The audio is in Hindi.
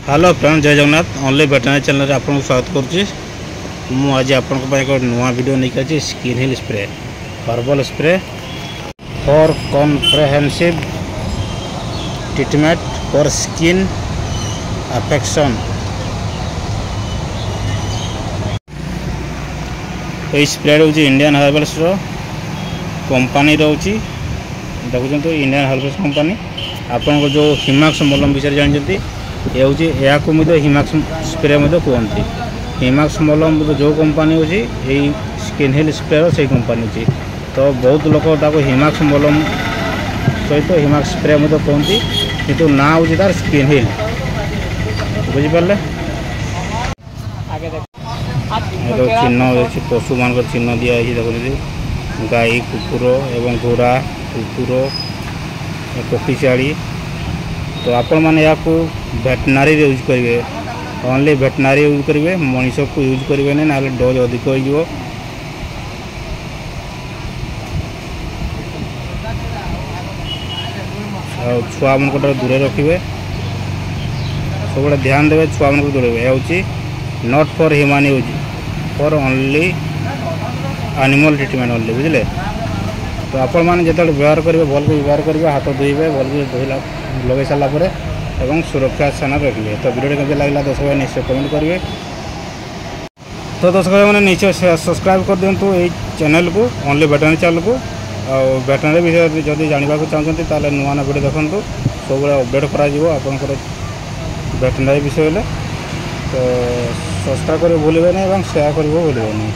हेलो फ्रेंड, जय जगन्नाथ। ओनली वेटरनरी चैनल आपको स्वागत करुच्ची। आज आपण एक नुआ वीडियो नहीं कर skin hill spray herbal spray for comprehensive treatment for skin affection. ये स्प्रे रोचे इंडियन हर्बल्स कंपनी रोचे। देखुं इंडियन हर्बल्स कंपनी आपन जो हिमाक्स मलम विषय जानते ये हूँ या हिमाक्स स्प्रे कहते। हिमाक्स मलम जो कंपनी होची यही स्किन हिल स्प्रे से कंपनी होची। तो बहुत लोग हिमाक्स मलम सहित हिमाक्स स्प्रे कहते किंतु ना हूँ तार स्किन हिल। बुझिपारे चिन्ह अच्छी पशु मान चिन्ह दिखाई देखते गाई कुकुर एवं घोड़ा कुकुर कोकिशाड़ी। तो आपण मैंने या वेटनारी यूज करेंगे, ओनली वेटनारी यूज करेंगे, मनीष को यूज करेंगे ना डोज अधिक हो। छुआ मन को दूर रखिए, सब ध्यान देवे। छुआ मन को दूर हूँ not for human use, for only animal treatment only. बुझे तो आपण मैंने जो व्यवहार करेंगे भल को व्यवहार करेंगे, हाथ धोइबे भल को धोला लगे सारापर एवं सुरक्षा स्थान रखिए। तो वीडियो केमती लगे दर्शक भाई निश्चय कमेंट करेंगे। तो दर्शक भाई मैंने निश्चय सब्सक्राइब कर दिंतु ये चैनल को, ओनली वेटरनरी चैनल को। और वेटरनरी विषय जब जानवा चाहते ताले नुआ नुआ वीडियो देखूँ, सब अपडेट कर वेटरनरी विषय। तो सब्सक्राइब कर भूलें नहीं, शेयर कर भूलें नहीं।